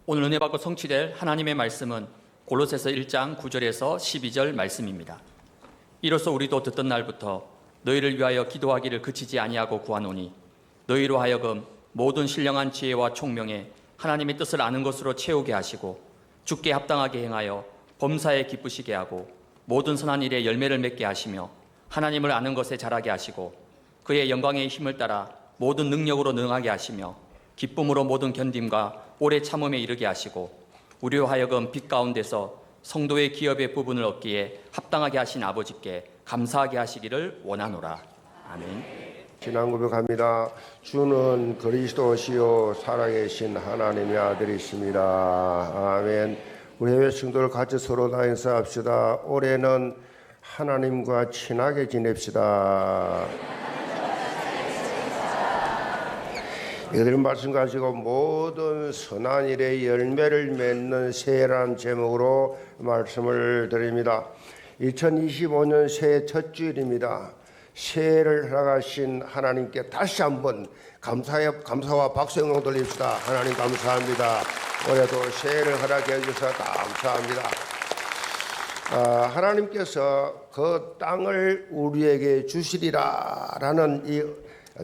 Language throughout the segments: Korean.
오늘 은혜 받고 성취될 하나님의 말씀은 골로새서 1장 9절에서 12절 말씀입니다. 이로써 우리도 듣던 날부터 너희를 위하여 기도하기를 그치지 아니하고 구하노니 너희로 하여금 모든 신령한 지혜와 총명에 하나님의 뜻을 아는 것으로 채우게 하시고 주께 합당하게 행하여 범사에 기쁘시게 하고 모든 선한 일에 열매를 맺게 하시며 하나님을 아는 것에 자라게 하시고 그의 영광의 힘을 따라 모든 능력으로 능하게 하시며 기쁨으로 모든 견딤과 오래 참음에 이르게 하시고 우리로 하여금 빛 가운데서 성도의 기업의 부분을 얻기에 합당하게 하신 아버지께 감사하게 하시기를 원하노라. 아멘. 신앙 고백합니다. 주는 그리스도시요 살아계신 하나님의 아들이십니다. 아멘. 우리 해외 성도를 같이 서로 다 인사합시다. 올해는 하나님과 친하게 지냅시다. 이들 말씀 가지고 모든 선한 일의 열매를 맺는 새해라는 제목으로 말씀을 드립니다. 2025년 새해 첫 주일입니다. 새해를 허락하신 하나님께 다시 한번 감사와 박수 영광 돌립시다. 하나님 감사합니다. 올해도 새해를 허락해 주셔서 감사합니다. 하나님께서 그 땅을 우리에게 주시리라라는 이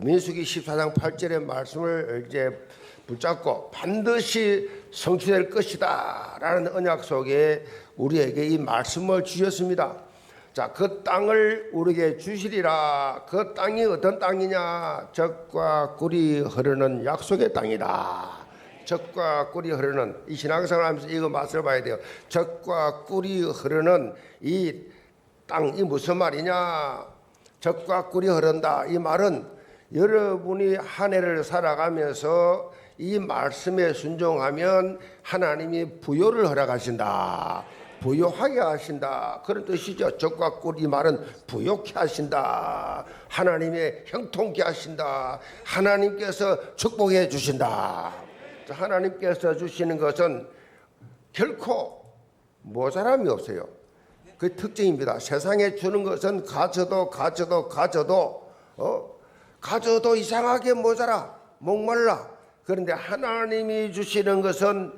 민수기 14장 8절의 말씀을 이제 붙잡고 반드시 성취될 것이다 라는 언약 속에 우리에게 이 말씀을 주셨습니다. 자, 그 땅을 우리에게 주시리라. 그 땅이 어떤 땅이냐? 젖과 꿀이 흐르는 약속의 땅이다. 젖과 꿀이 흐르는, 이 신앙생활 하면서 이거 맛을 봐야 돼요. 젖과 꿀이 흐르는 이 땅, 이 무슨 말이냐? 젖과 꿀이 흐른다. 이 말은 여러분이 한 해를 살아가면서 이 말씀에 순종하면 하나님이 부요를 허락하신다. 부요하게 하신다. 그런 뜻이죠. 젖과 꿀, 이 말은 부요케 하신다. 하나님의 형통케 하신다. 하나님께서 축복해 주신다. 하나님께서 주시는 것은 결코 모자람이 없어요. 그 특징입니다. 세상에 주는 것은 가져도 이상하게 모자라, 목말라. 그런데 하나님이 주시는 것은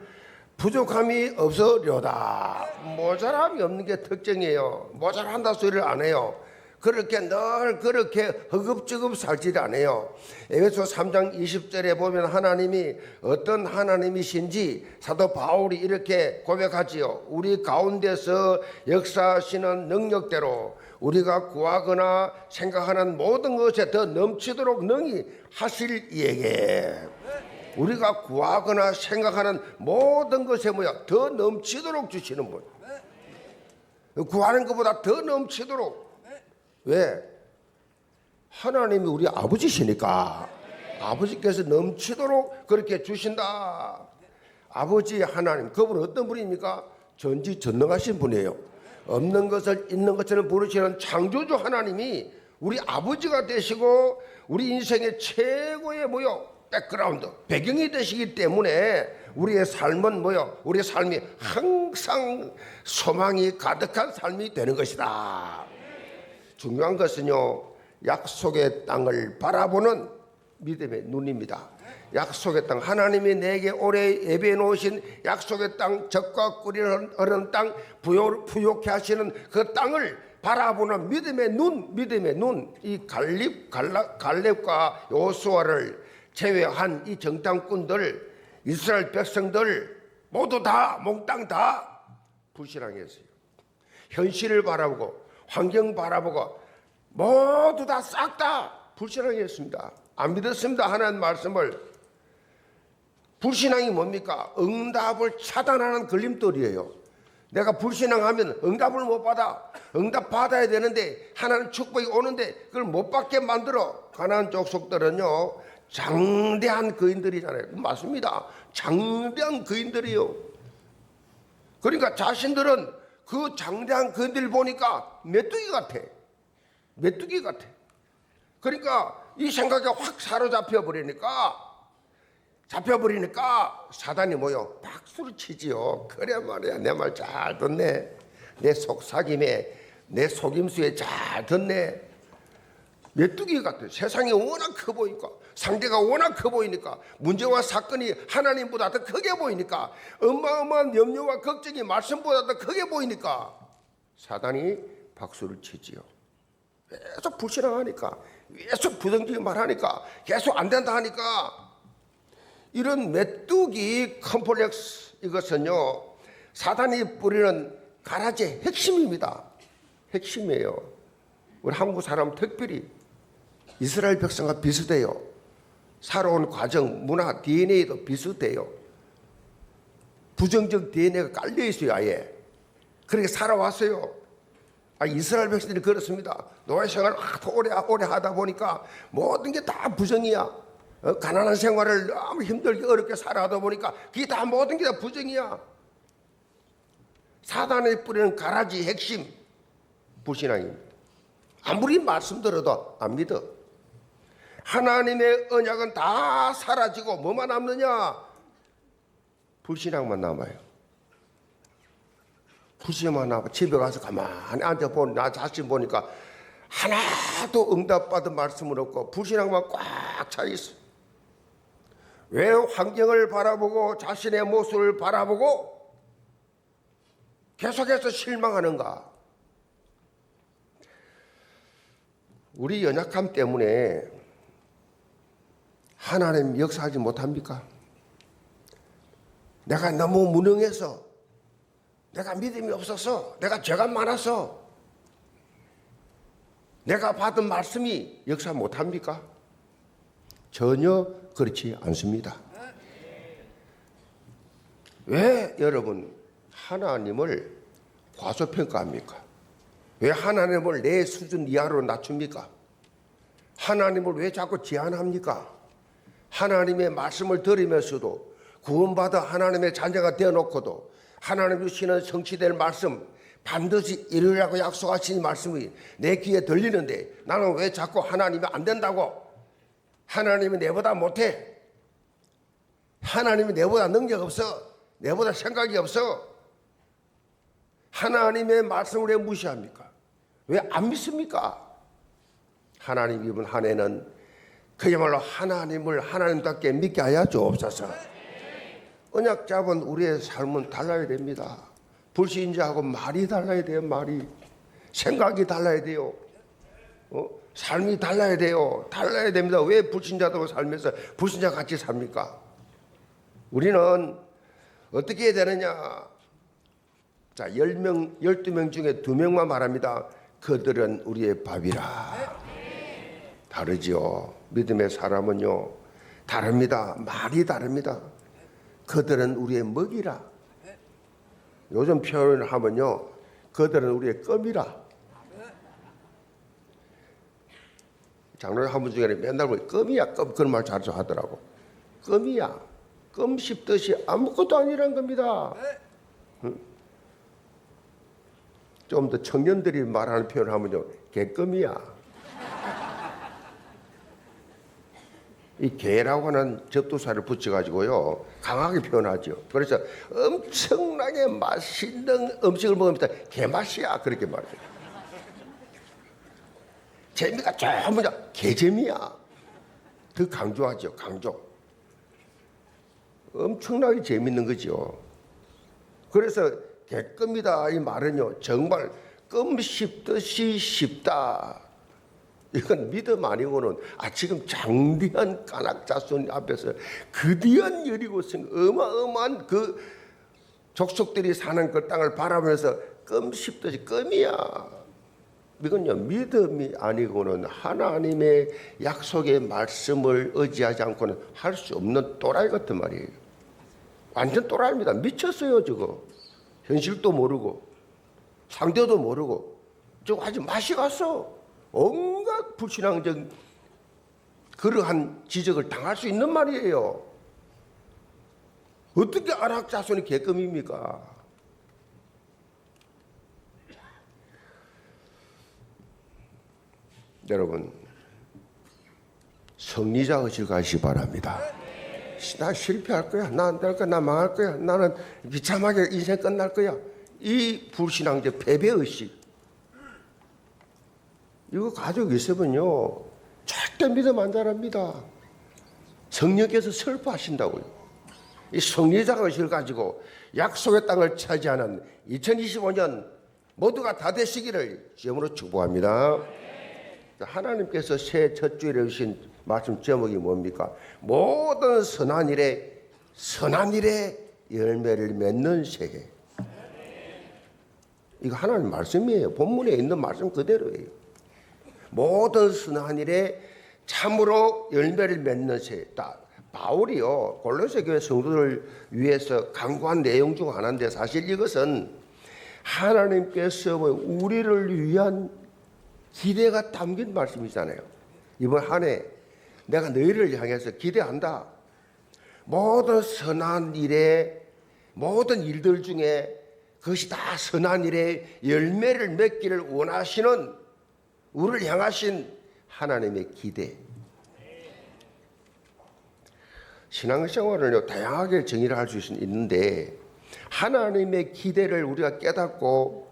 부족함이 없으려다. 모자람이 없는 게 특징이에요. 모자란다 소리를 안 해요. 그렇게 늘 그렇게 허겁지겁 살지 않아요. 에베소 3장 20절에 보면 하나님이 어떤 하나님이신지 사도 바울이 이렇게 고백하지요. 우리 가운데서 역사하시는 능력대로 우리가 구하거나 생각하는 모든 것에 더 넘치도록 능히 하실 이에게, 우리가 구하거나 생각하는 모든 것에 더 넘치도록 주시는 분. 구하는 것보다 더 넘치도록. 왜? 하나님이 우리 아버지시니까. 아버지께서 넘치도록 그렇게 주신다. 아버지 하나님, 그분은 어떤 분입니까? 전지전능하신 분이에요. 없는 것을 있는 것처럼 부르시는 창조주 하나님이 우리 아버지가 되시고 우리 인생의 최고의 백그라운드, 배경이 되시기 때문에 우리의 삶은 우리의 삶이 항상 소망이 가득한 삶이 되는 것이다. 중요한 것은요, 약속의 땅을 바라보는 믿음의 눈입니다. 약속의 땅, 하나님이 내게 오래 예배해 놓으신 약속의 땅, 젖과 꿀이 흐르는 땅, 부요케 하시는 그 땅을 바라보는 믿음의 눈. 이 갈렙과 요수아를 제외한 이 정탐꾼들, 이스라엘 백성들 모두 다 몽땅 다 불신앙했어요. 현실을 바라보고 환경 바라보고 모두 다 싹 다 불신앙했습니다. 안 믿었습니다. 하나님 말씀을. 불신앙이 뭡니까? 응답을 차단하는 걸림돌이에요. 내가 불신앙하면 응답을 못 받아. 응답 받아야 되는데 하나님 축복이 오는데 그걸 못 받게 만들어. 가나안 족속들은요, 장대한 거인들이잖아요. 맞습니다. 장대한 거인들이요. 그러니까 자신들은 그 장대한 거인들을 보니까 메뚜기 같아. 그러니까 이 생각에 확 사로잡혀 버리니까 사단이 박수를 치지요. 그래 말이야, 내 말 잘 듣네. 내 속삭임에, 내 속임수에 잘 듣네. 메뚜기 같아요. 세상이 워낙 커 보이니까, 상대가 워낙 커 보이니까, 문제와 사건이 하나님보다 더 크게 보이니까, 어마어마한 염려와 걱정이 말씀보다 더 크게 보이니까 사단이 박수를 치지요. 계속 불신앙하니까, 계속 부정적인 말하니까, 계속 안 된다 하니까, 이런 메뚜기 컴플렉스, 이것은요 사단이 뿌리는 가라지의 핵심입니다. 핵심이에요. 우리 한국 사람 특별히 이스라엘 백성과 비슷해요. 살아온 과정, 문화, DNA도 비슷해요. 부정적 DNA가 깔려 있어요. 아예 그렇게 살아왔어요. 이스라엘 백성들이 그렇습니다. 노예 생활을 오래 하다 보니까 모든 게 다 부정이야. 가난한 생활을 너무 힘들게 어렵게 살아가다 보니까 그게 다 모든 게 다 부정이야. 사단의 뿌리는 가라지 핵심 불신앙입니다. 아무리 말씀 들어도 안 믿어. 하나님의 언약은 다 사라지고 뭐만 남느냐? 불신앙만 남아요. 불신앙만 남아. 집에 가서 가만히 앉아보니 나 자신 보니까 하나도 응답받은 말씀은 없고 불신앙만 꽉 차 있어. 왜 환경을 바라보고 자신의 모습을 바라보고 계속해서 실망하는가? 우리 연약함 때문에 하나님 역사하지 못합니까? 내가 너무 무능해서, 내가 믿음이 없어서, 내가 죄가 많아서 내가 받은 말씀이 역사 못합니까? 전혀 그렇지 않습니다. 왜 여러분 하나님을 과소평가합니까? 왜 하나님을 내 수준 이하로 낮춥니까? 하나님을 왜 자꾸 제한합니까? 하나님의 말씀을 들으면서도 구원받아 하나님의 자녀가 되어놓고도 하나님 주시는 성취될 말씀, 반드시 이루라고 약속하신 말씀이 내 귀에 들리는데 나는 왜 자꾸 하나님이 안 된다고? 하나님이 내보다 못해. 하나님이 내보다 능력 없어. 내보다 생각이 없어. 하나님의 말씀을 왜 무시합니까? 왜 안 믿습니까? 하나님 이번 한 해는 그야말로 하나님을 하나님답게 믿게 하여 주옵소서. 언약 잡은 우리의 삶은 달라야 됩니다. 불신자하고 말이 달라야 돼요. 말이. 생각이 달라야 돼요. 삶이 달라야 돼요. 달라야 됩니다. 왜 불신자들하고 살면서 불신자 같이 삽니까? 우리는 어떻게 해야 되느냐? 자, 10명, 12명 중에 2명만 말합니다. 그들은 우리의 밥이라. 다르죠. 믿음의 사람은요, 다릅니다. 말이 다릅니다. 그들은 우리의 먹이라. 요즘 표현을 하면요, 그들은 우리의 껌이라. 장로님 한 분 중에 맨날 보니 껌이야, 껌. 그런 말 자주 하더라고. 껌이야. 껌 씹듯이 아무것도 아니란 겁니다. 응? 좀 더 청년들이 말하는 표현을 하면요, 개껌이야. 이 개라고 하는 접두사를 붙여가지고요, 강하게 표현하죠. 그래서 엄청나게 맛있는 음식을 먹으면서 개맛이야. 그렇게 말해요. 재미가 전부 다 개재미야. 더 강조하죠. 강조. 엄청나게 재밌는 거죠. 그래서 개껌이다 이 말은요, 정말 껌 씹듯이 쉽다. 이건 믿음 아니고는 지금 장대한 까낙자손 앞에서 거대한 여리고성 어마어마한 그 족속들이 사는 그 땅을 바라보면서 껌 씹듯이 껌이야. 이건요, 믿음이 아니고는 하나님의 약속의 말씀을 의지하지 않고는 할 수 없는 또라이 같은 말이에요. 완전 또라이입니다. 미쳤어요. 저거 현실도 모르고 상대도 모르고 저거 아주 맛이 갔어. 온갖 불신앙적 그러한 지적을 당할 수 있는 말이에요. 어떻게 안악자손이 개껌입니까? 여러분, 성리자 의식 가시기 바랍니다. 나 실패할 거야. 나 안 될 거야. 나 망할 거야. 나는 비참하게 인생 끝날 거야. 이 불신앙적 패배의식, 이거 가지고 있으면요 절대 믿음 안 자랍니다. 성령께서 슬퍼하신다고요. 이 성리자의식을 가지고 약속의 땅을 차지하는 2025년 모두가 다 되시기를 주님으로 축복합니다. 하나님께서 새해 첫 주일에 주신 말씀 제목이 뭡니까? 모든 선한 일에 열매를 맺는 세계. 이거 하나님 말씀이에요. 본문에 있는 말씀 그대로예요. 모든 선한 일에 참으로 열매를 맺는 세계. 바울이요 골로새 교회 성도들을 위해서 강구한 내용 중 하나인데, 사실 이것은 하나님께서 우리를 위한 기대가 담긴 말씀이잖아요. 이번 한 해 내가 너희를 향해서 기대한다. 모든 선한 일에, 모든 일들 중에 그것이 다 선한 일에 열매를 맺기를 원하시는 우리를 향하신 하나님의 기대. 신앙생활을 다양하게 정의를 할 수 있는데, 하나님의 기대를 우리가 깨닫고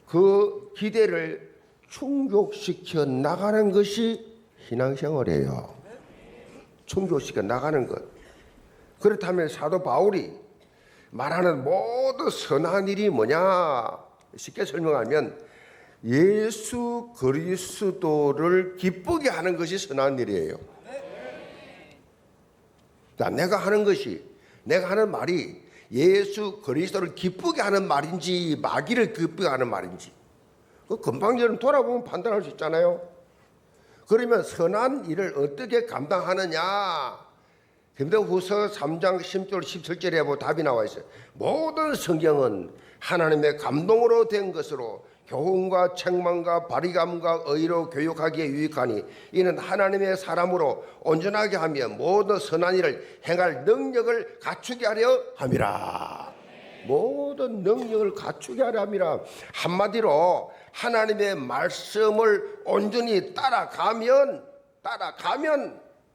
그 기대를 충족시켜 나가는 것이 신앙생활이에요. 충족시켜 나가는 것. 그렇다면 사도 바울이 말하는 모든 선한 일이 뭐냐? 쉽게 설명하면 예수 그리스도를 기쁘게 하는 것이 선한 일이에요. 자, 내가 하는 말이 예수 그리스도를 기쁘게 하는 말인지 마귀를 기쁘게 하는 말인지 그 금방 여러분 돌아보면 판단할 수 있잖아요. 그러면 선한 일을 어떻게 감당하느냐? 디모데후서 3장 10절 17절에 답이 나와 있어요. 모든 성경은 하나님의 감동으로 된 것으로 교훈과 책망과 바리감과 의로 교육하기에 유익하니 이는 하나님의 사람으로 온전하게 하며 모든 선한 일을 행할 능력을 갖추게 하려 함이라. 모든 능력을 갖추게 하려 함이라. 한마디로 하나님의 말씀을 온전히 따라가면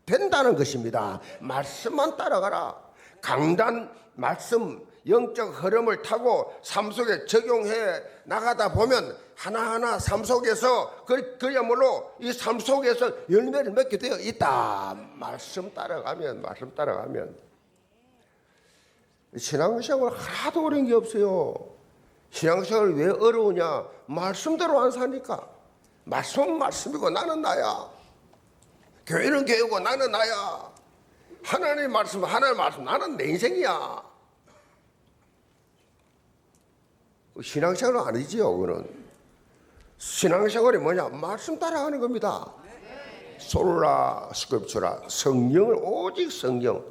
된다는 것입니다. 말씀만 따라가라. 강단 말씀 영적 흐름을 타고 삶 속에 적용해 나가다 보면 하나하나 삶 속에서 그야말로 이 삶 속에서 열매를 맺게 되어 있다. 말씀 따라가면 신앙생활 하나도 어려운 게 없어요. 신앙생활 왜 어려우냐? 말씀대로 안 사니까. 말씀이고 나는 나야. 교회는 교회고 나는 나야. 하나님의 말씀 나는 내 인생이야. 신앙생활은 아니지요. 그거는 신앙생활이 뭐냐? 말씀 따라가는 겁니다. 솔라 스크립처라, 성령을 오직 성경.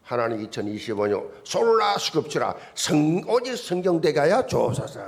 하나님 2025년 솔라 스크립처라, 오직 성경 되게 하여 주옵소서.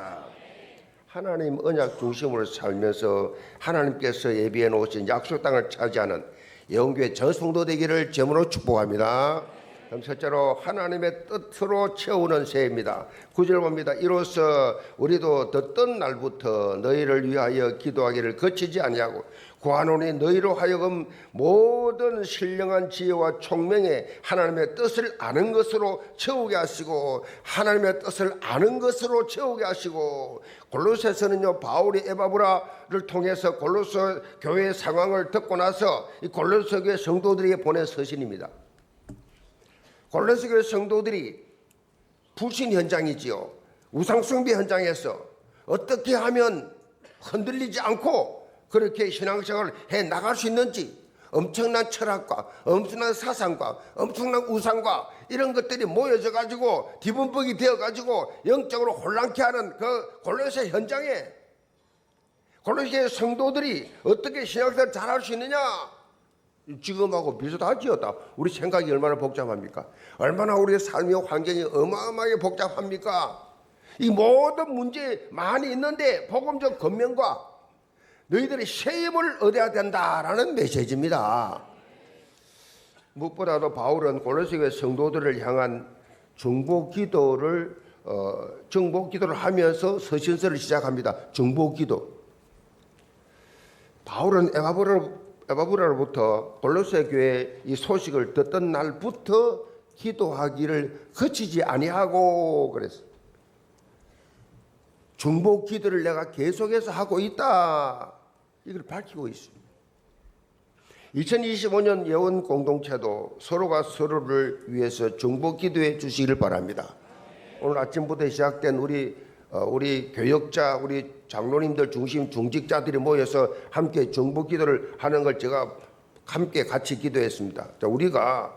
하나님 언약 중심으로 살면서 하나님께서 예비해 놓으신 약속 땅을 차지하는 영교회 전 성도 되기를 제물로 축복합니다. 그럼 첫째로 하나님의 뜻으로 채우는 새해입니다. 9절 봅니다. 이로써 우리도 듣던 날부터 너희를 위하여 기도하기를 그치지 아니하고 구하노니 너희로 하여금 모든 신령한 지혜와 총명에 하나님의 뜻을 아는 것으로 채우게 하시고 하나님의 뜻을 아는 것으로 채우게 하시고. 골로새서는요 바울이 에바브라를 통해서 골로새 교회의 상황을 듣고 나서 이 골로새 교회 성도들에게 보낸 서신입니다. 골로새 교회 성도들이 불신 현장이지요. 우상숭배 현장에서 어떻게 하면 흔들리지 않고 그렇게 신앙생활을 해 나갈 수 있는지, 엄청난 철학과 엄청난 사상과 엄청난 우상과 이런 것들이 모여져 가지고 뒤분법이 되어 가지고 영적으로 혼란케 하는 그 골로새 현장에 골로새 성도들이 어떻게 신앙생활을 잘할 수 있느냐? 지금하고 비슷하지요. 우리 생각이 얼마나 복잡합니까? 얼마나 우리의 삶의 환경이 어마어마하게 복잡합니까? 이 모든 문제 많이 있는데 복음적 권면과 너희들이 새 힘을 얻어야 된다라는 메시지입니다. 무엇보다도 바울은 골로새 교회 성도들을 향한 중보 기도를 하면서 서신서를 시작합니다. 중보 기도. 바울은 에바브라로부터 골로새 교회 이 소식을 듣던 날부터 기도하기를 그치지 아니하고 그랬어요. 중보 기도를 내가 계속해서 하고 있다. 이걸 밝히고 있습니다. 2025년 예원 공동체도 서로가 서로를 위해서 중보 기도해 주시기를 바랍니다. 오늘 아침부터 시작된 우리 교역자, 우리 장로님들 중심 중직자들이 모여서 함께 중보 기도를 하는 걸 제가 함께 같이 기도했습니다. 자, 우리가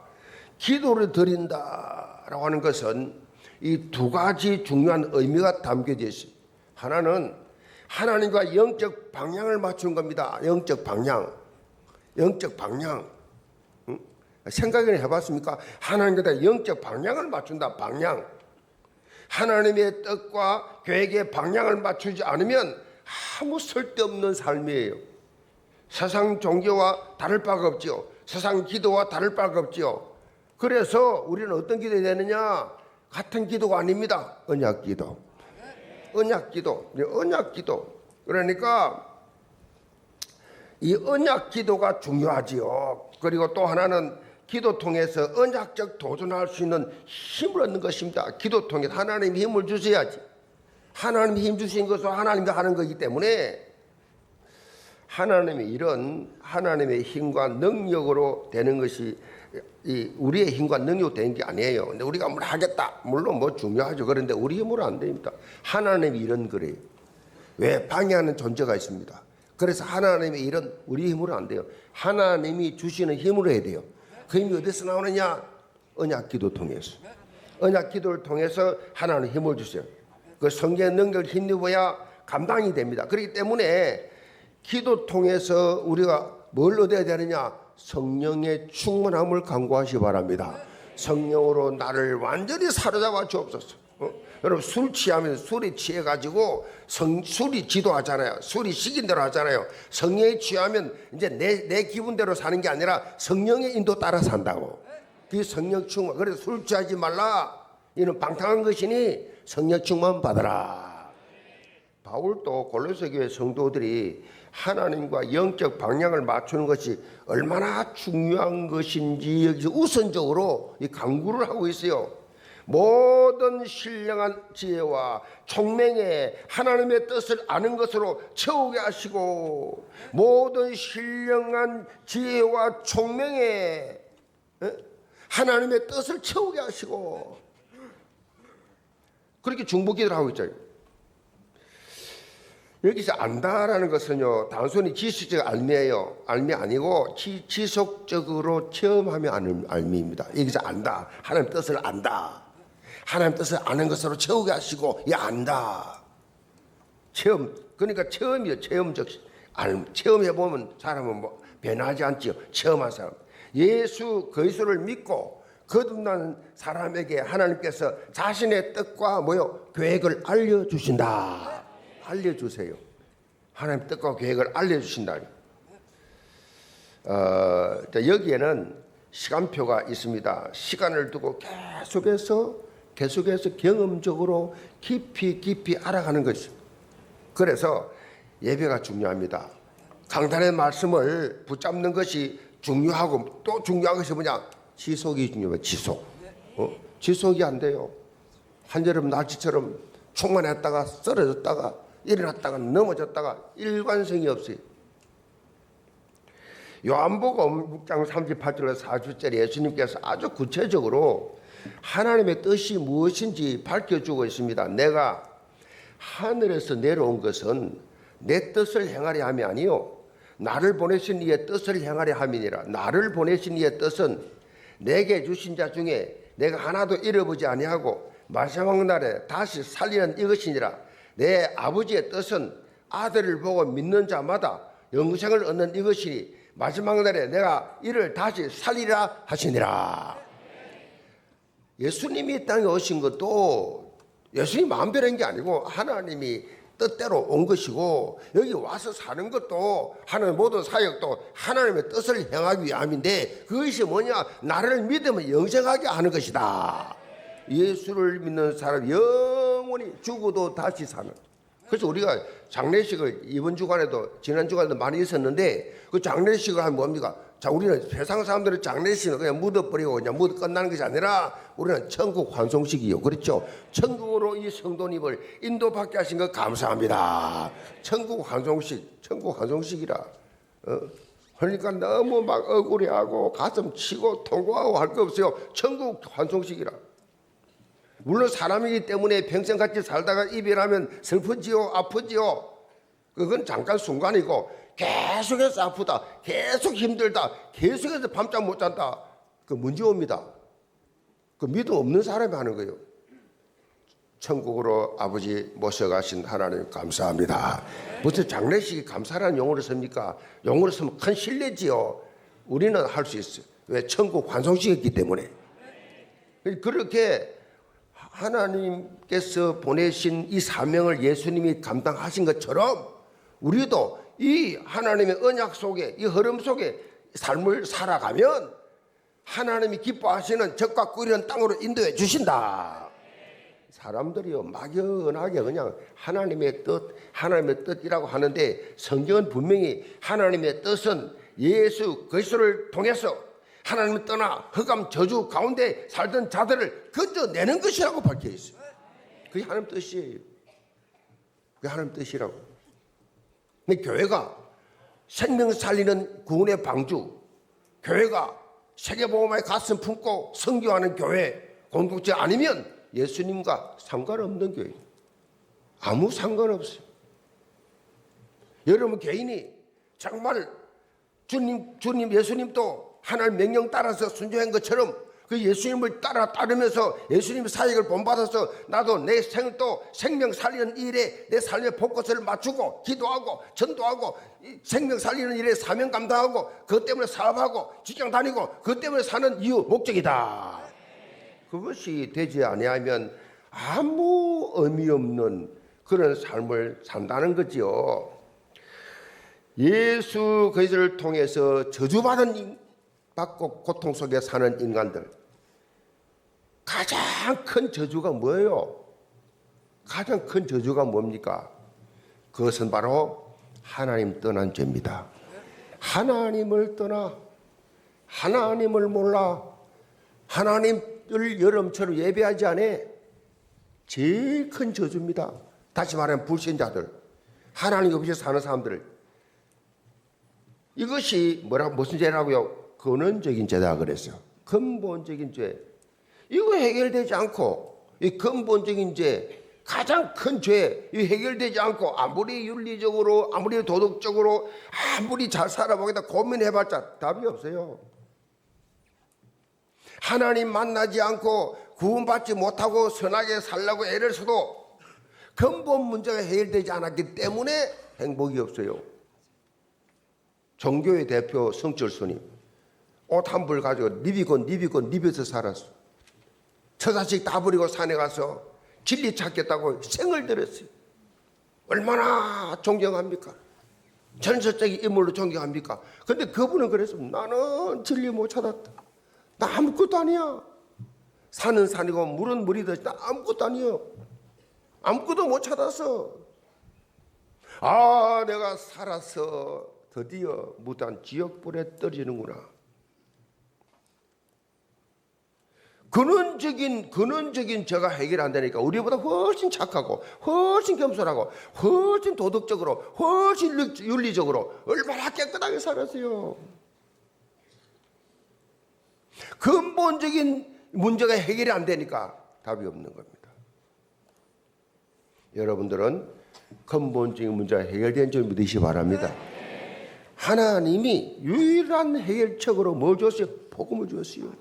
기도를 드린다라고 하는 것은 이 두 가지 중요한 의미가 담겨져 있습니다. 하나는 하나님과 영적 방향을 맞추는 겁니다. 영적 방향. 응? 생각을 해봤습니까? 하나님과 영적 방향을 맞춘다. 방향. 하나님의 뜻과 계획의 방향을 맞추지 않으면 아무 쓸데없는 삶이에요. 세상 종교와 다를 바가 없지요. 세상 기도와 다를 바가 없지요. 그래서 우리는 어떤 기도해야 되느냐? 같은 기도가 아닙니다. 언약 기도. 언약 기도. 그러니까 이 언약 기도가 중요하지요. 그리고 또 하나는 기도 통해서 언약적 도전할 수 있는 힘을 얻는 것입니다. 기도 통해서 하나님이 힘을 주셔야지. 하나님이 힘 주신 것은 하나님이 하는 거기 때문에 하나님의 일은 하나님의 힘과 능력으로 되는 것이 우리의 힘과 능력으로 되는 게 아니에요. 근데 우리가 뭘 하겠다. 물론 뭐 중요하죠. 그런데 우리 힘으로 안 됩니다. 하나님의 일은 그래요. 왜? 방해하는 존재가 있습니다. 그래서 하나님의 일은 우리 힘으로 안 돼요. 하나님이 주시는 힘으로 해야 돼요. 그 힘이 어디서 나오느냐? 언약 기도 통해서. 언약 기도를 통해서 하나님 힘을 주세요. 그 성경의 능력을 힘입어야 감당이 됩니다. 그렇기 때문에 기도 통해서 우리가 뭘 얻어야 되느냐? 성령의 충만함을 간구하시 바랍니다. 성령으로 나를 완전히 사로잡아 주옵소서. 여러분 술 취하면 술이 취해가지고 술이 지도하잖아요. 술이 시킨 대로 하잖아요. 성령에 취하면 이제 내 기분대로 사는 게 아니라 성령의 인도 따라 산다고. 그 성령 충만. 그래서 술 취하지 말라. 이는 방탕한 것이니 성령 충만 받아라. 바울도 골로새 교회 성도들이 하나님과 영적 방향을 맞추는 것이 얼마나 중요한 것인지 여기서 우선적으로 이 강구를 하고 있어요. 모든 신령한 지혜와 총명에 하나님의 뜻을 아는 것으로 채우게 하시고 모든 신령한 지혜와 총명에 하나님의 뜻을 채우게 하시고 그렇게 중보기도를 하고 있잖아요. 여기서 안다라는 것은요 단순히 지식적 알미예요. 알미 아니고 지속적으로 체험하며 알미입니다. 여기서 안다. 하나님 뜻을 안다. 하나님 뜻을 아는 것으로 채우게 하시고 안다. 체험. 그러니까 체험이요. 체험적 체험해보면 사람은 뭐 변하지 않지요. 체험한 사람. 예수 그리스도를 믿고 거듭난 사람에게 하나님께서 자신의 뜻과 계획을 알려주신다. 알려주세요. 하나님 뜻과 계획을 알려주신다. 여기에는 시간표가 있습니다. 시간을 두고 계속해서 경험적으로 깊이 알아가는 것이죠. 그래서 예배가 중요합니다. 강단의 말씀을 붙잡는 것이 중요하고 또 중요한 것이 뭐냐? 지속이 중요해요. 지속이 안 돼요. 한여름 날씨처럼 충만했다가 쓰러졌다가 일어났다가 넘어졌다가 일관성이 없어요. 요한복음 6장 38절에서 40절에 예수님께서 아주 구체적으로 하나님의 뜻이 무엇인지 밝혀주고 있습니다. 내가 하늘에서 내려온 것은 내 뜻을 행하려 함이 아니요 나를 보내신 이의 뜻을 행하려 함이니라. 나를 보내신 이의 뜻은 내게 주신 자 중에 내가 하나도 잃어보지 아니하고 마지막 날에 다시 살리는 이것이니라. 내 아버지의 뜻은 아들을 보고 믿는 자마다 영생을 얻는 이것이니 마지막 날에 내가 이를 다시 살리라 하시니라. 예수님이 이 땅에 오신 것도 예수님 마음대로 한 게 아니고 하나님이 뜻대로 온 것이고 여기 와서 사는 것도 하나님 모든 사역도 하나님의 뜻을 행하기 위함인데 그것이 뭐냐? 나를 믿으면 영생하게 하는 것이다. 예수를 믿는 사람 영원히 죽어도 다시 사는. 그래서 우리가 장례식을 이번 주간에도 지난 주간에도 많이 있었는데 그 장례식을 하면 뭡니까? 자, 우리는 세상 사람들은 장례식은 그냥 묻어버리고 그냥 묻어 끝나는 것이 아니라 우리는 천국 환송식이요. 그렇죠? 천국으로 이 성도님을 인도받게 하신 것 감사합니다. 천국 환송식이라. 그러니까 너무 막 억울해하고 가슴 치고 통곡하고 할 거 없어요. 천국 환송식이라. 물론 사람이기 때문에 평생 같이 살다가 이별하면 슬프지요, 아프지요. 그건 잠깐 순간이고 계속해서 아프다, 계속 힘들다, 계속해서 밤잠 못 잔다. 그 문제 옵니다. 그 믿음 없는 사람이 하는 거예요. 천국으로 아버지 모셔가신 하나님 감사합니다. 무슨 장례식이 감사라는 용어를 씁니까? 용어를 쓰면 큰 신뢰지요. 우리는 할 수 있어요. 왜? 천국 환송식이기 때문에. 그렇게 하나님께서 보내신 이 사명을 예수님이 감당하신 것처럼 우리도 이 하나님의 언약 속에, 이 흐름 속에 삶을 살아가면 하나님이 기뻐하시는 적과 꿀이는 땅으로 인도해 주신다. 사람들이요 막연하게 그냥 하나님의 뜻이라고 하는데 성경은 분명히 하나님의 뜻은 예수 그리스도를 통해서 하나님을 떠나 흑암 저주 가운데 살던 자들을 건져내는 것이라고 밝혀 있어요. 그게 하나님 뜻이에요. 그게 하나님 뜻이라고. 근데 교회가 생명 살리는 구원의 방주, 교회가 세계복음화에 가슴 품고 선교하는 교회 공동체 아니면 예수님과 상관없는 교회. 아무 상관없어요. 여러분 개인이 정말 주님 예수님도 하나님 명령 따라서 순종한 것처럼 그 예수님을 따르면서 예수님의 사역을 본받아서 나도 내 생도 생명 살리는 일에 내 삶의 포커스를 맞추고 기도하고 전도하고 생명 살리는 일에 사명 감당하고 그것 때문에 사업하고 직장 다니고 그것 때문에 사는 이유 목적이다. 그것이 되지 아니하면 아무 의미 없는 그런 삶을 산다는 거지요. 예수 그리스도를 통해서 받고 고통 속에 사는 인간들, 가장 큰 저주가 뭐예요? 가장 큰 저주가 뭡니까? 그것은 바로 하나님 떠난 죄입니다. 하나님을 떠나, 하나님을 몰라, 하나님을 여름처럼 예배하지 않아. 제일 큰 저주입니다. 다시 말하면 불신자들, 하나님 없이 사는 사람들. 이것이 무슨 죄라고요? 근원적인 죄다 그랬어요. 근본적인 죄. 이거 해결되지 않고 이 근본적인 죄, 가장 큰 죄, 이 해결되지 않고 아무리 윤리적으로 아무리 도덕적으로 아무리 잘 살아보겠다 고민해봤자 답이 없어요. 하나님 만나지 않고 구원받지 못하고 선하게 살려고 애를 써도 근본 문제가 해결되지 않았기 때문에 행복이 없어요. 종교의 대표 성철스님 옷 한 벌 가지고 니비고 살았어. 처자식 다 버리고 산에 가서 진리 찾겠다고 생을 들였어요. 얼마나 존경합니까? 전설적인 인물로 존경합니까? 근데 그분은 그랬어. 나는 진리 못 찾았다. 나 아무것도 아니야. 산은 산이고 물은 물이듯이 나 아무것도 아니에요. 아무것도 못 찾았어. 아, 내가 살아서 드디어 무단 지옥불에 떨어지는구나. 근원적인 죄가 해결 안 되니까 우리보다 훨씬 착하고 훨씬 겸손하고 훨씬 도덕적으로 훨씬 윤리적으로 얼마나 깨끗하게 살았어요. 근본적인 문제가 해결이 안 되니까 답이 없는 겁니다. 여러분들은 근본적인 문제가 해결된 줄 믿으시기 바랍니다. 하나님이 유일한 해결책으로 뭘 줬어요? 복음을 주었어요.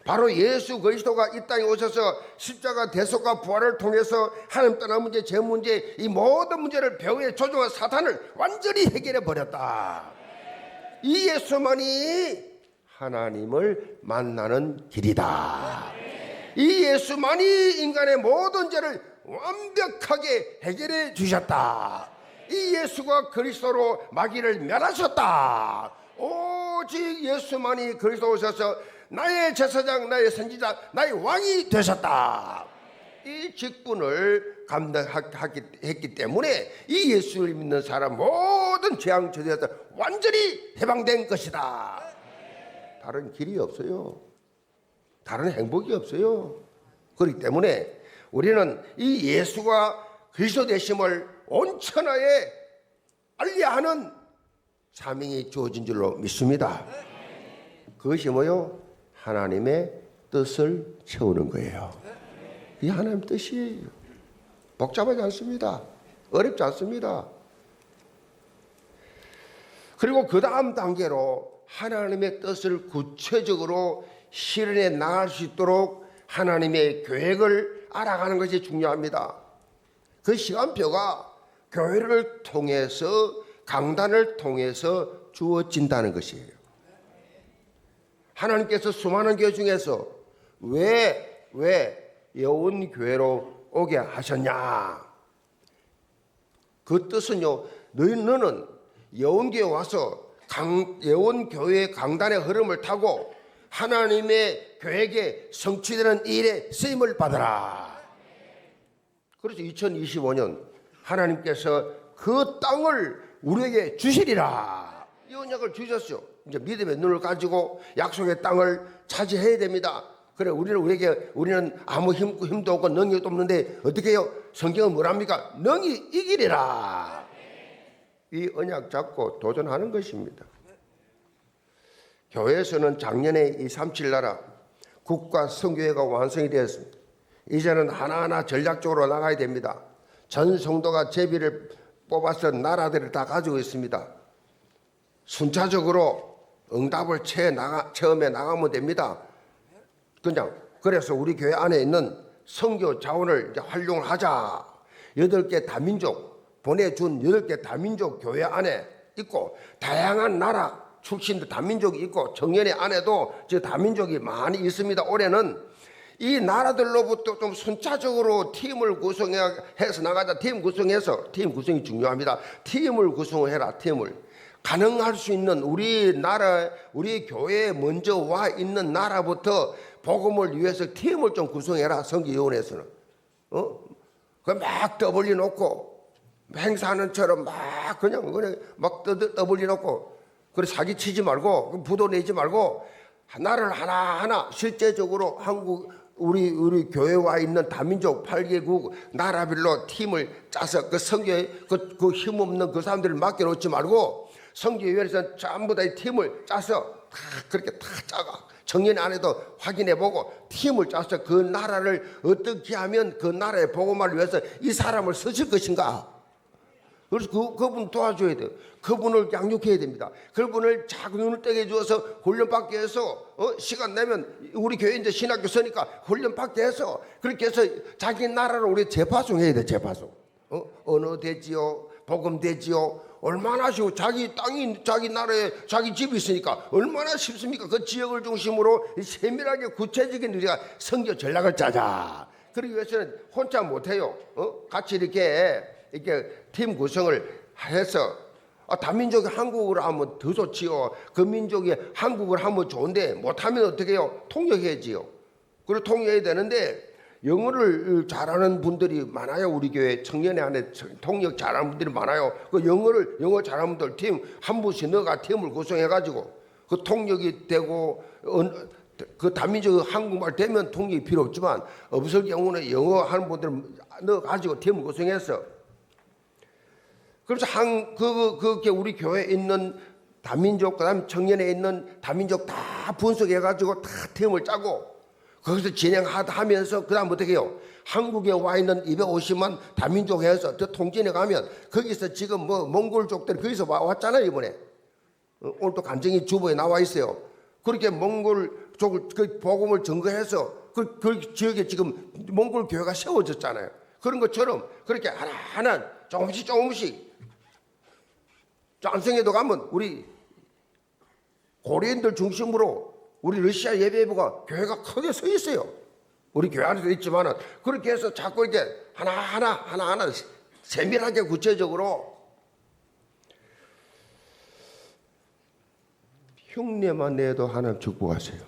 바로 예수 그리스도가 이 땅에 오셔서 십자가 대속과 부활을 통해서 하나님 떠난 문제, 죄 문제, 이 모든 문제를 배후에 조종한 사탄을 완전히 해결해 버렸다. 이 예수만이 하나님을 만나는 길이다. 이 예수만이 인간의 모든 죄를 완벽하게 해결해 주셨다. 이 예수가 그리스도로 마귀를 멸하셨다. 오직 예수만이 그리스도 오셔서 나의 제사장, 나의 선지자, 나의 왕이 되셨다. 이 직분을 감당했기 때문에 이 예수를 믿는 사람 모든 재앙 저주에서 완전히 해방된 것이다. 다른 길이 없어요. 다른 행복이 없어요. 그렇기 때문에 우리는 이 예수가 그리스도 되심을 온 천하에 알려야 하는 사명이 주어진 줄로 믿습니다. 그것이 뭐요? 하나님의 뜻을 채우는 거예요. 이 하나님 뜻이에요. 복잡하지 않습니다. 어렵지 않습니다. 그리고 그 다음 단계로 하나님의 뜻을 구체적으로 실현해 나갈 수 있도록 하나님의 계획을 알아가는 것이 중요합니다. 그 시간표가 교회를 통해서 강단을 통해서 주어진다는 것이에요. 하나님께서 수많은 교회 중에서 왜 여원교회로 오게 하셨냐? 그 뜻은요, 너는 여원교회 와서 여원교회 강단의 흐름을 타고 하나님의 계획에 성취되는 일에 쓰임을 받아라. 그래서 2025년 하나님께서 그 땅을 우리에게 주시리라. 이 언약을 주셨어요. 이제 믿음의 눈을 가지고 약속의 땅을 차지해야 됩니다. 그래, 우리는 아무 힘도 없고 능력도 없는데 어떻게 해요? 성경은 뭐랍니까? 능히 이기리라. 이 언약 잡고 도전하는 것입니다. 교회에서는 작년에 이 3.7 나라 국가 선교회가 완성이 되었습니다. 이제는 하나하나 전략적으로 나가야 됩니다. 전 성도가 제비를 뽑아서 나라들을 다 가지고 있습니다. 순차적으로 응답을 체험해 나가면 됩니다. 그래서 우리 교회 안에 있는 선교 자원을 이제 활용을 하자. 8개 다민족 보내준 8개 다민족 교회 안에 있고 다양한 나라 출신들 다민족이 있고 청년회 안에도 저 다민족이 많이 있습니다. 올해는 이 나라들로부터 좀 순차적으로 팀을 구성해서 나가자. 팀 구성이 중요합니다. 팀을 구성해라. 팀을 가능할 수 있는 우리 교회에 먼저 와 있는 나라부터 복음을 위해서 팀을 좀 구성해라. 선교위원회에서는 막 떠벌리 놓고 행사하는 처럼 막 떠벌리 놓고 그래 사기치지 말고 부도 내지 말고 나라를 하나하나 실제적으로 우리 교회와 있는 다민족 8개국 나라별로 팀을 짜서 그 선교에 그 힘없는 그 사람들을 맡겨놓지 말고 선교위원회에서 전부 다 이 팀을 짜서 그렇게 다 짜가 청년 안에도 확인해보고 팀을 짜서 그 나라를 어떻게 하면 그 나라의 복음을 위해서 이 사람을 쓰실 것인가. 그래서 그분 도와줘야 돼요. 그분을 양육해야 됩니다. 그분을 자꾸 눈을 뜨게 해줘서 훈련받게 해서 시간 내면 우리 교회 이제 신학교 서니까 훈련받게 해서 그렇게 해서 자기 나라를 우리 재파송해야 돼. 재파송. 언어 되지요, 복음 되지요. 얼마나 쉬워. 자기 땅이 자기 나라에 자기 집이 있으니까 얼마나 쉽습니까? 그 지역을 중심으로 세밀하게 구체적인 우리가 선교 전략을 짜자. 그러기 위해서는 혼자 못해요. 같이 이렇게 팀 구성을 해서 다민족이 한국어를 하면 더 좋지요. 그 민족이 한국어를 하면 좋은데 못하면 어떻게 해요? 통역해야지요. 그리고 통역해야 되는데 영어를 잘하는 분들이 많아요. 우리 교회 청년회 안에 통역 잘하는 분들이 많아요. 그 영어 잘하는 분들 팀 한 분씩 넣어가 팀을 구성해가지고 그 통역이 되고 그 다민족 한국말 되면 통역이 필요 없지만 없을 경우는 영어 하는 분들 넣어가지고 팀을 구성해서 그래서 그게 우리 교회에 있는 다민족 그다음 청년에 있는 다민족 다 분석해가지고 다 팀을 짜고 거기서 진행하면서 그 다음 어떻게 해요? 한국에 와 있는 250만 다민족 해서 더 통진해 가면 거기서 지금 몽골족들이 거기서 왔잖아요. 이번에 오늘 또 간증이 주보에 나와 있어요. 그렇게 몽골족을 그 복음을 증거해서 그 지역에 지금 몽골 교회가 세워졌잖아요. 그런 것처럼 그렇게 하나하나 조금씩 짠성에도 가면 우리 고려인들 중심으로 우리 러시아 예배부가 교회가 크게 서 있어요. 우리 교회 안에도 있지만은 그렇게 해서 자꾸 이렇게 하나하나 세밀하게 구체적으로 흉내만 내도 하나님 축복하세요.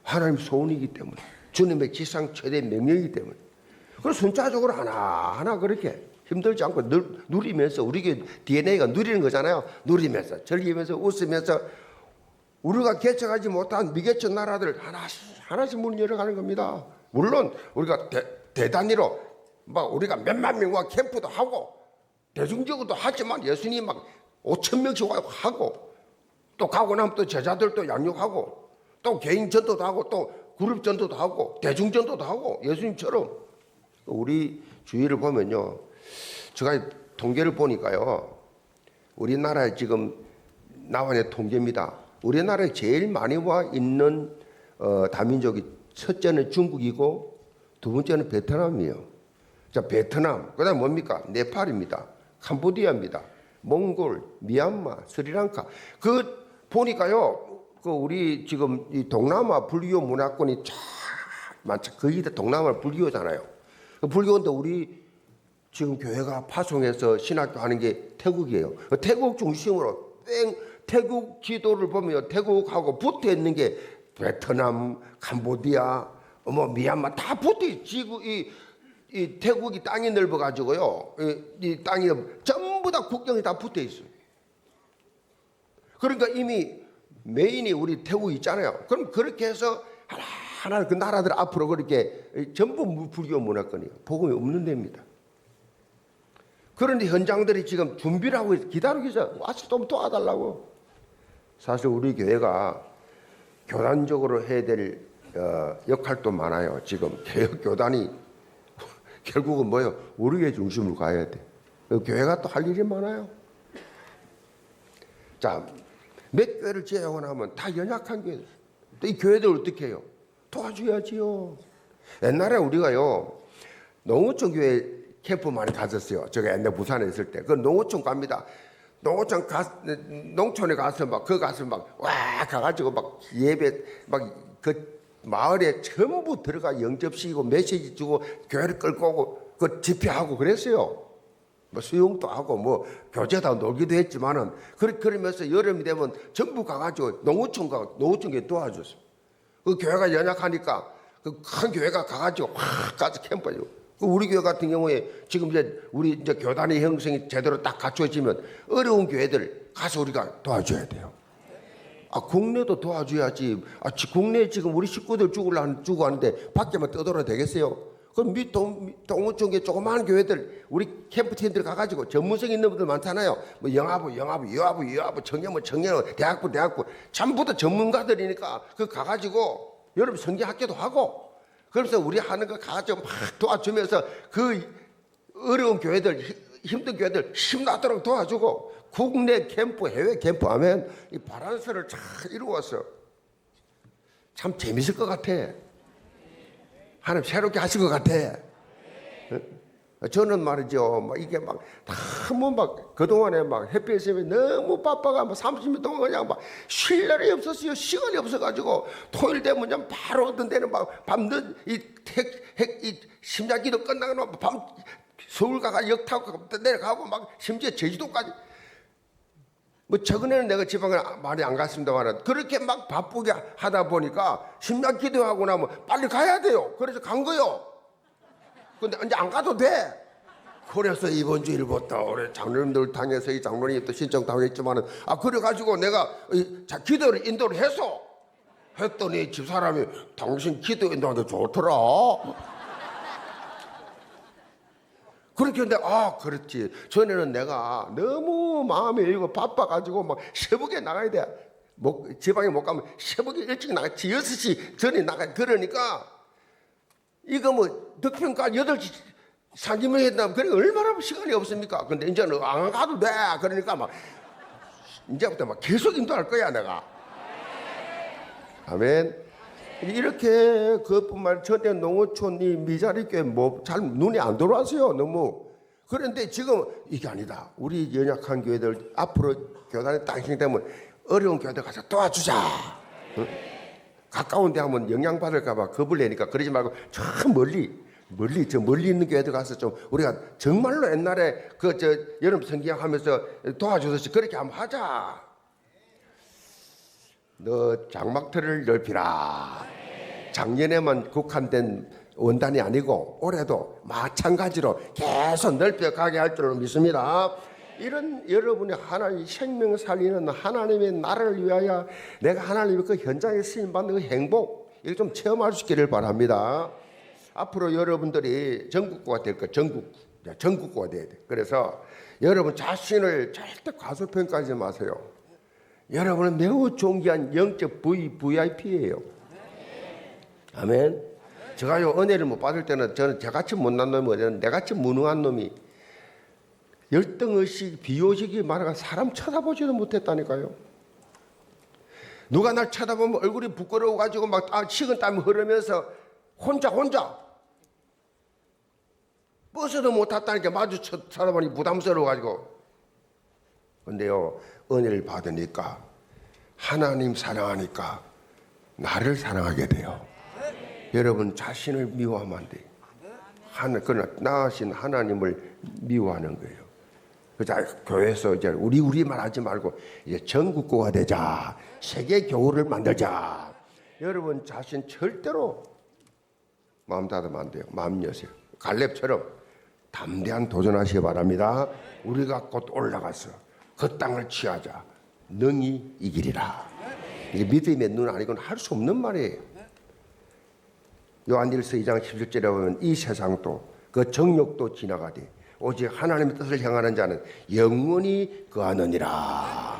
하나님 소원이기 때문에 주님의 지상 최대 명령이기 때문에. 그래서 순차적으로 하나하나 그렇게 힘들지 않고 누리면서 우리 교회 DNA가 누리는 거잖아요. 누리면서 즐기면서 웃으면서 우리가 개척하지 못한 미개척 나라들 하나씩 문을 열어가는 겁니다. 물론 우리가 대단위로 막 우리가 몇만 명과 캠프도 하고 대중적으로도 하지만 예수님 막 5천 명씩 하고 또 가고 나면 또 제자들도 양육하고 또 개인 전도도 하고 또 그룹 전도도 하고 대중 전도도 하고 예수님처럼 우리 주위를 보면요. 제가 통계를 보니까요. 우리나라에 지금 나와의 통계입니다. 우리나라에 제일 많이 와 있는 다민족이 첫째는 중국이고 두 번째는 베트남이에요. 자, 베트남, 그다음 뭡니까? 네팔입니다. 캄보디아입니다. 몽골, 미얀마, 스리랑카. 그 보니까요. 그 우리 지금 이 동남아 불교 문화권이 참 많죠. 거의 다 동남아 불교잖아요. 그 불교인데 우리 지금 교회가 파송해서 신학교 하는 게 태국이에요. 태국 중심으로 태국 지도를 보면 태국하고 붙어 있는 게 베트남, 캄보디아, 뭐 미얀마 다 붙어 있고 이 태국이 땅이 넓어 가지고요. 이 땅이 전부 다 국경이 다 붙어 있어요. 그러니까 이미 메인이 우리 태국 있잖아요. 그럼 그렇게 해서 하나 그 나라들 앞으로 그렇게 전부 불교 문화권이에요. 복음이 없는 데입니다. 그런데 현장들이 지금 준비를 하고 기다리고 있어요. 와서 좀 도와달라고. 사실 우리 교회가 교단적으로 해야 될 역할도 많아요. 지금 개혁 교단이 결국은 뭐예요? 우리 교회 중심으로 가야 돼. 교회가 또 할 일이 많아요. 자, 몇 교회를 지어고 나면 다 연약한 교회들. 또 이 교회들 어떻게 해요? 도와줘야지요. 옛날에 우리가요, 농어촌 교회 캠프 많이 갔었어요. 제가 옛날 부산에 있을 때. 그 농어촌 갑니다. 농촌에 가서 와 가가지고 막 예배 막 그 마을에 전부 들어가 영접시키고 메시지 주고 교회를 끌고 오고 그 집회하고 그랬어요. 뭐 수용도 하고 뭐 교제다 놀기도 했지만은 그러면서 여름이 되면 전부 가가지고 농어촌 교회 도와줬어요. 그 교회가 연약하니까 그 큰 교회가 가가지고 확 가서 캠프해요. 우리 교회 같은 경우에 지금 우리 교단의 형성이 제대로 딱 갖춰지면 어려운 교회들 가서 우리가 도와줘야 돼요. 국내도 도와줘야지. 국내에 지금 우리 식구들 주고 하는데 밖에만 떠돌아도 되겠어요? 그럼 동어촌에 조그마한 교회들 우리 캠프팀들 가가지고 전문성 있는 분들 많잖아요. 뭐 영화부, 청년부, 대학부 전부 다 전문가들이니까 그 가가지고 여러분 성경학교도 하고 그래서 우리 하는 거 가가지고 막 도와주면서 그 어려운 교회들 힘든 교회들 힘나도록 도와주고 국내 캠프 해외 캠프 하면 이 바란스를 잘 이루어서 참 재밌을 것 같아. 하나님 새롭게 하실 것 같아. 저는 말이죠. 막 이게 막 너무 막 그동안에 막 햇빛이 너무 바빠가 막 30년 동안 그냥 막 쉴 날이 없었어요. 시간이 없어가지고 토요일 되면 그냥 바로 어떤 데는 막 밤늦 이 심야기도 끝나고 밤 서울 가가 역 타고 내려가고 막 심지어 제주도까지 뭐 최근에는 내가 지방을 많이 안 갔습니다만 그렇게 막 바쁘게 하다 보니까 심야기도하고 나면 빨리 가야 돼요. 그래서 간 거요. 근데 이제 안 가도 돼. 그래서 이번 주일부터 우리 장로님들 당해서 이 장로님이 또 신청 당했지만은 그래가지고 내가 기도를 인도를 했더니 집사람이 당신 기도 인도하는데 좋더라. 그렇게 했는데 그렇지. 전에는 내가 너무 마음이 일고 바빠가지고 막 새벽에 나가야 돼. 지방에 못 가면 새벽에 일찍 나가지. 6시 전에 나가. 그러니까 이거 뭐 덕평가 8시 상임회 했다면 그래 얼마나 시간이 없습니까? 근데 이제는 안 가도 돼. 그러니까 막 이제부터 막 계속 인도할 거야 내가. 아멘. 이렇게 그것뿐만 전에 농어촌이 미자리 교회 잘 눈이 안 들어왔어요. 너무. 그런데 지금 이게 아니다. 우리 연약한 교회들 앞으로 교단에 땅이 되면 어려운 교회들 가서 도와주자. 응? 가까운 데 하면 영향받을까 봐 겁을 내니까 그러지 말고 저 멀리 있는 교회들 가서 좀 우리가 정말로 옛날에 여름 성경하면서 도와줘서 그렇게 한번 하자. 너 장막틀을 넓히라. 작년에만 국한된 원단이 아니고 올해도 마찬가지로 계속 넓혀가게 할 줄로 믿습니다. 이런 여러분의 하나님 생명 살리는 하나님의 나라를 위하여 내가 하나님의 그 현장에 쓰임받는 그 행복, 이거 좀 체험할 수 있기를 바랍니다. 앞으로 여러분들이 전국구가 될 거, 전국구가 돼야 돼. 그래서 여러분 자신을 절대 과소평가하지 마세요. 여러분은 매우 존귀한 영적 VIP예요. 아멘. 제가요 은혜를 못 받을 때는 저는 저같이 못난 놈이 아니라 내같이 무능한 놈이 열등의식, 비효식이 많아가 사람 쳐다보지도 못했다니까요. 누가 날 쳐다보면 얼굴이 부끄러워가지고 막 식은땀이 흐르면서 혼자 버스도 못 탔다니까 마주 쳐다보니 부담스러워가지고. 근데요 은혜를 받으니까 하나님 사랑하니까 나를 사랑하게 돼요. 여러분 자신을 미워하면 안 돼요. 그러나 나으신 하나님을 미워하는 거예요. 그래서 교회에서 이제 우리만 하지 말고 이제 전국구가 되자, 세계 교회를 만들자. 여러분 자신 절대로 마음 닫으면 안 돼요. 마음 여세요. 갈렙처럼 담대한 도전하시기 바랍니다. 우리가 곧 올라가서 그 땅을 취하자. 능히 이기리라. 이게 믿음의 눈 아니고는 할 수 없는 말이에요. 요한일서 2장 17절에 보면 이 세상도 그 정욕도 지나가되 오직 하나님의 뜻을 향하는 자는 영원히 거하느니라.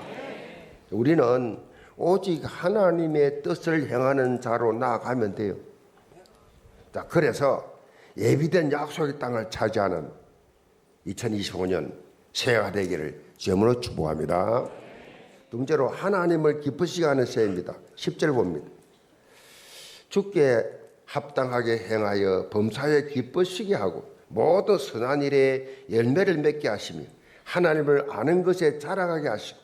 우리는 오직 하나님의 뜻을 향하는 자로 나아가면 돼요. 자, 그래서 예비된 약속의 땅을 차지하는 2025년 새해가 되기를 주님으로 축복합니다. 두 번째로 하나님을 기쁘시게 하는 새해입니다. 10절 봅니다. 주께 합당하게 행하여 범사에 기쁘시게 하고 모든 선한 일에 열매를 맺게 하시며 하나님을 아는 것에 자랑하게 하시고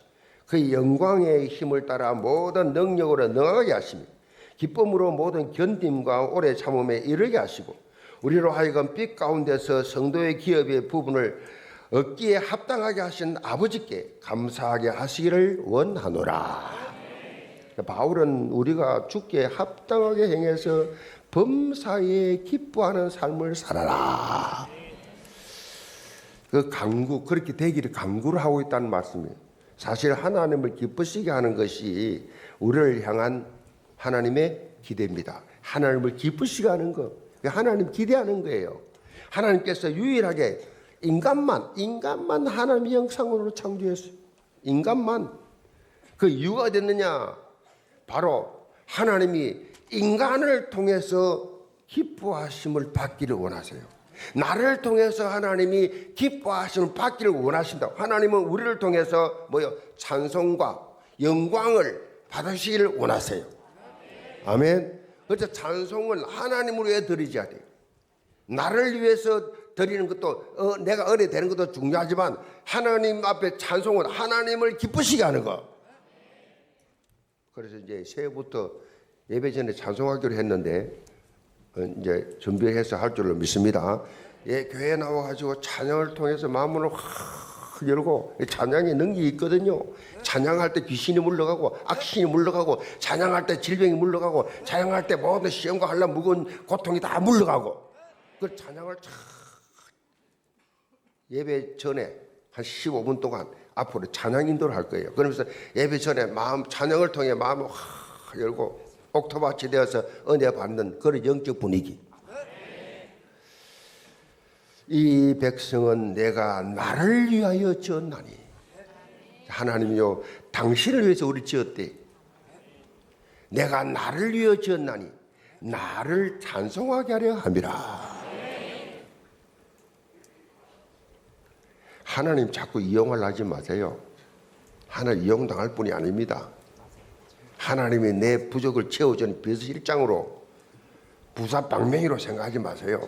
그의 영광의 힘을 따라 모든 능력으로 능하게 하시며 기쁨으로 모든 견딤과 오래 참음에 이르게 하시고 우리로 하여금 빛 가운데서 성도의 기업의 부분을 얻기에 합당하게 하신 아버지께 감사하게 하시기를 원하노라. 바울은 우리가 주께 합당하게 행해서 범사에 기뻐하는 삶을 살아라. 그 강구, 그렇게 되기를 강구를 하고 있다는 말씀이에요. 사실 하나님을 기쁘시게 하는 것이 우리를 향한 하나님의 기대입니다. 하나님을 기쁘시게 하는 것, 하나님 기대하는 거예요. 하나님께서 유일하게 인간만 하나님의 형상으로 창조했어요. 인간만. 그 이유가 됐느냐? 바로 하나님이 인간을 통해서 기뻐하심을 받기를 원하세요. 나를 통해서 하나님이 기뻐하심을 받기를 원하신다. 하나님은 우리를 통해서 찬송과 영광을 받으시기를 원하세요. 아멘. 그래서 찬송을 하나님을 위해 드리지 않아요. 나를 위해서 드리는 것도 내가 은혜 되는 것도 중요하지만 하나님 앞에 찬송은 하나님을 기쁘시게 하는 거. 그래서 이제 새해부터 예배 전에 찬송하기로 했는데 이제 준비해서 할 줄로 믿습니다. 예, 교회에 나와가지고 찬양을 통해서 마음을 확 열고 찬양의 능력이 있거든요. 찬양할 때 귀신이 물러가고 악신이 물러가고 찬양할 때 질병이 물러가고 찬양할 때 모든 시험과 환난 무거운 고통이 다 물러가고 그 찬양을 참 예배 전에 한 15분 동안 앞으로 찬양 인도를 할 거예요. 그러면서 예배 전에 찬양을 통해 마음을 확 열고 옥토밭이 되어서 은혜 받는 그런 영적 분위기. 이 백성은 내가 나를 위하여 지었나니. 하나님이요 당신을 위해서 우리 지었대. 내가 나를 위하여 지었나니 나를 찬송하게 하려 함이라. 하나님 자꾸 이용을 하지 마세요. 하나님 이용당할 뿐이 아닙니다. 하나님이 내 부족을 채워주는 비서실장으로 부사방맹이로 생각하지 마세요.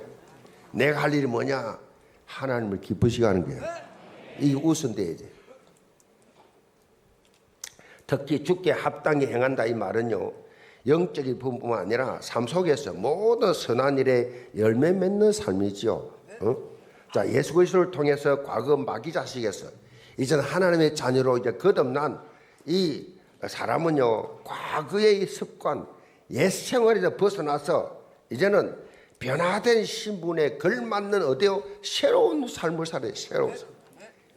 내가 할 일이 뭐냐? 하나님을 기쁘시게 하는 거예요. 이게 우선돼야 돼. 특히 주께 합당히 행한다 이 말은요. 영적인 부분뿐만 아니라 삶 속에서 모든 선한 일에 열매 맺는 삶이지요. 자, 예수 그리스도를 통해서 과거 마귀 자식에서 이제는 하나님의 자녀로 이제 거듭난 이 사람은요 과거의 습관, 옛 생활에서 벗어나서 이제는 변화된 신분에 걸맞는 어때요? 새로운 삶을 살아요. 새로운 삶.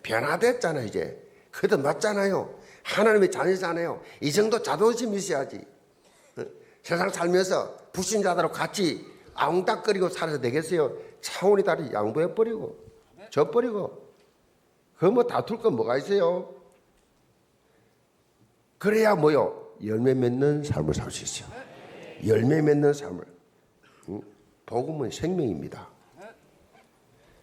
변화됐잖아요. 이제 그래도 맞잖아요. 하나님의 자녀잖아요. 이 정도 자존심이 있어야지. 세상 살면서 불신자들하고 같이 앙닥거리고 살아도 되겠어요? 차원이 다르게 양보해버리고 져버리고 그거 뭐 다툴 건 뭐가 있어요? 그래야 뭐요? 열매 맺는 삶을 살 수 있어요. 열매 맺는 삶을. 복음은 생명입니다.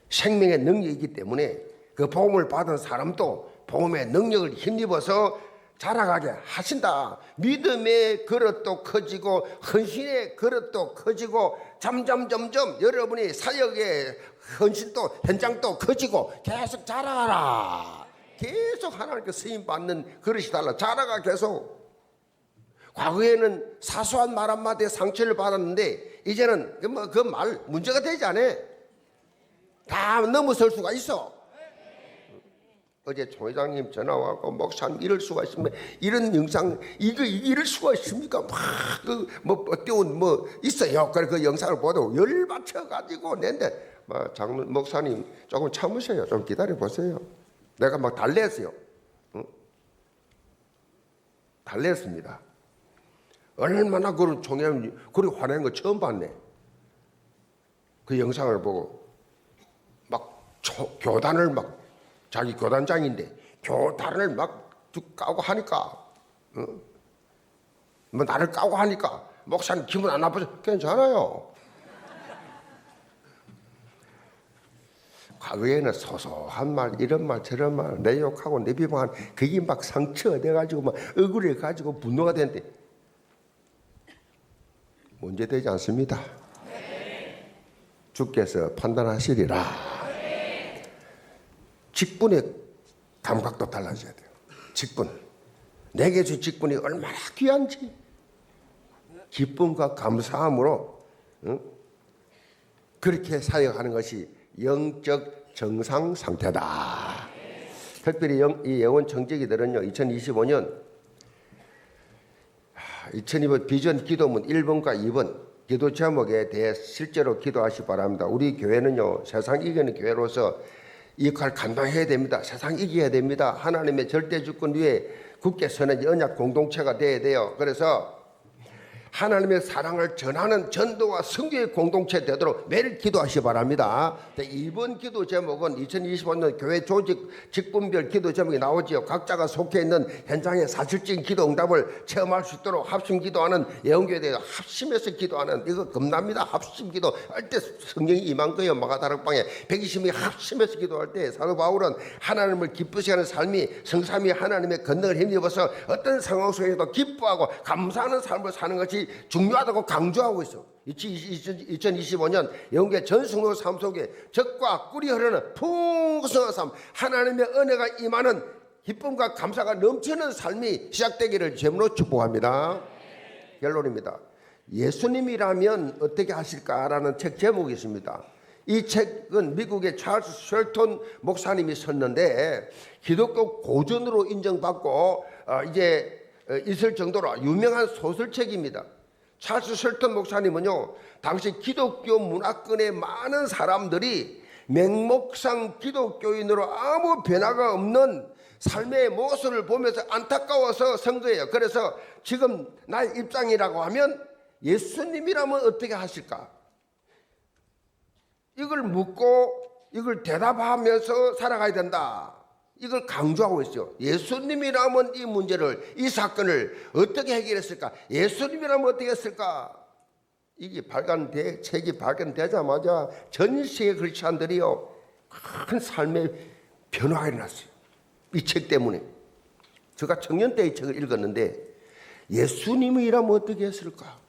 생명의 능력이기 때문에 그 복음을 받은 사람도 복음의 능력을 힘입어서 자라가게 하신다. 믿음의 그릇도 커지고 헌신의 그릇도 커지고 점점 여러분이 사역의 헌신도 현장도 커지고 계속 자라가라. 계속 하나님께 쓰임 받는 그릇이 달라. 자라가 계속. 과거에는 사소한 말 한마디에 상처를 받았는데 이제는 그 말 문제가 되지 않아. 다 넘어설 수가 있어. 어제 총회장님 전화 와서 목사님 이럴 수가 있습니까? 이런 영상 이럴 수가 있습니까? 막뭐 어려운 뭐 있어요. 그래 그 영상을 보고 열받쳐 가지고 낸데 장로 목사님 조금 참으세요. 좀 기다려 보세요. 내가 막 달랬어요. 달랬습니다. 얼마나 그런 총회장님 그렇게 화내는 거 처음 봤네. 그 영상을 보고 막 교단을 막 자기 교단장인데 교단을 막 까고 하니까 뭐 나를 까고 하니까 목사님 기분 안 나쁘죠? 괜찮아요. 과거에는 소소한 말 이런 말 저런 말 내 욕하고 내 비방한 그게 막 상처가 돼가지고 막 억울해 가지고 분노가 되는데 문제 되지 않습니다. 주께서 판단하시리라. 직분의 감각도 달라져야 돼요. 직분. 내게 준 직분이 얼마나 귀한지 기쁨과 감사함으로 그렇게 사역하는 것이 영적 정상 상태다. 특별히 이 영혼 청지기들은요 2025년 비전 기도문 1번과 2번 기도 제목에 대해 실제로 기도하시기 바랍니다. 우리 교회는요 세상 이기는 교회로서 이 역할을 감당해야 됩니다. 세상 이겨야 됩니다. 하나님의 절대 주권 위에 굳게 서는 언약 공동체가 돼야 돼요. 그래서 하나님의 사랑을 전하는 전도와 선교의 공동체 되도록 매일 기도하시기 바랍니다. 이번 기도 제목은 2025년 교회 조직 직분별 기도 제목이 나오지요. 각자가 속해 있는 현장의 사실적인 기도 응답을 체험할 수 있도록 합심 기도하는 예언교회에 대해서 합심해서 기도하는 이거 겁납니다. 합심 기도 할 때 성령이 임한 거예요. 마가다락방에 120명이 합심해서 기도할 때 사도 바울은 하나님을 기쁘시게 하는 삶이 성삼위 하나님의 권능을 힘입어서 어떤 상황 속에서도 기뻐하고 감사하는 삶을 사는 것이 중요하다고 강조하고 있어. 2025년 영계 전승로 삶 속에 적과 꿀이 흐르는 풍성한 삶, 하나님의 은혜가 임하는 기쁨과 감사가 넘치는 삶이 시작되기를 제물로 축복합니다. 결론입니다. 예수님이라면 어떻게 하실까라는 책 제목이 있습니다. 이 책은 미국의 찰스 셜턴 목사님이 썼는데 기독교 고전으로 인정받고 이제 있을 정도로 유명한 소설책입니다. 찰스 셜턴 목사님은요 당시 기독교 문화권의 많은 사람들이 맹목상 기독교인으로 아무 변화가 없는 삶의 모습을 보면서 안타까워서 쓴 거예요. 그래서 지금 나의 입장이라고 하면 예수님이라면 어떻게 하실까? 이걸 묻고 이걸 대답하면서 살아가야 된다. 이걸 강조하고 있어요. 예수님이라면 이 문제를, 이 사건을 어떻게 해결했을까? 예수님이라면 어떻게 했을까? 이게 책이 발간되자마자 전 세계 크리스찬들이요 큰 삶의 변화가 일어났어요. 이 책 때문에. 제가 청년 때 이 책을 읽었는데 예수님이라면 어떻게 했을까?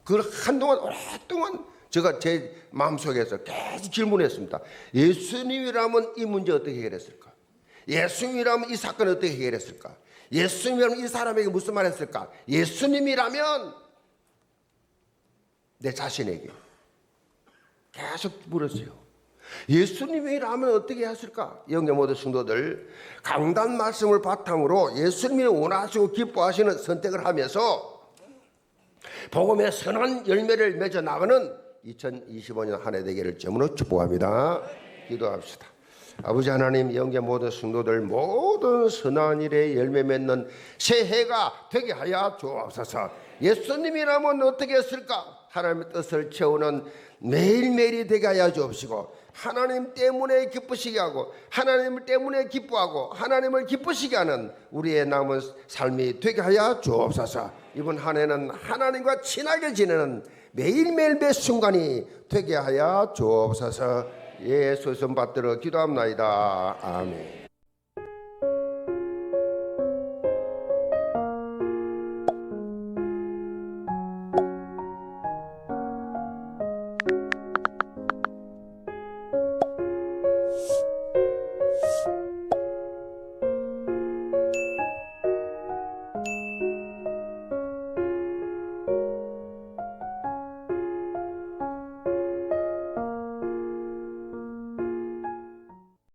그걸 한동안 오랫동안 제가 제 마음속에서 계속 질문했습니다. 예수님이라면 이 문제 어떻게 해결했을까? 예수님이라면 이 사건을 어떻게 해결했을까? 예수님이라면 이 사람에게 무슨 말 했을까? 예수님이라면 내 자신에게 계속 물었어요. 예수님이라면 어떻게 했을까? 영계 모든 성도들 강단 말씀을 바탕으로 예수님이 원하시고 기뻐하시는 선택을 하면서 복음의 선한 열매를 맺어 나가는 2025년 한 해 되기를 점으로 축복합니다. 기도합시다. 아버지 하나님, 영계 모든 성도들 모든 선한 일에 열매 맺는 새해가 되게 하여 주옵소서. 예수님이라면 어떻게 했을까? 하나님의 뜻을 채우는 매일매일이 되게 하여 주옵시고, 하나님 때문에 기쁘시게 하고 하나님 때문에 기뻐하고 하나님을 기쁘시게 하는 우리의 남은 삶이 되게 하여 주옵소서. 이번 한 해는 하나님과 친하게 지내는 매일매일 매 순간이 되게 하여 주옵소서. 예수의 손 받들어 기도합나이다. 아멘.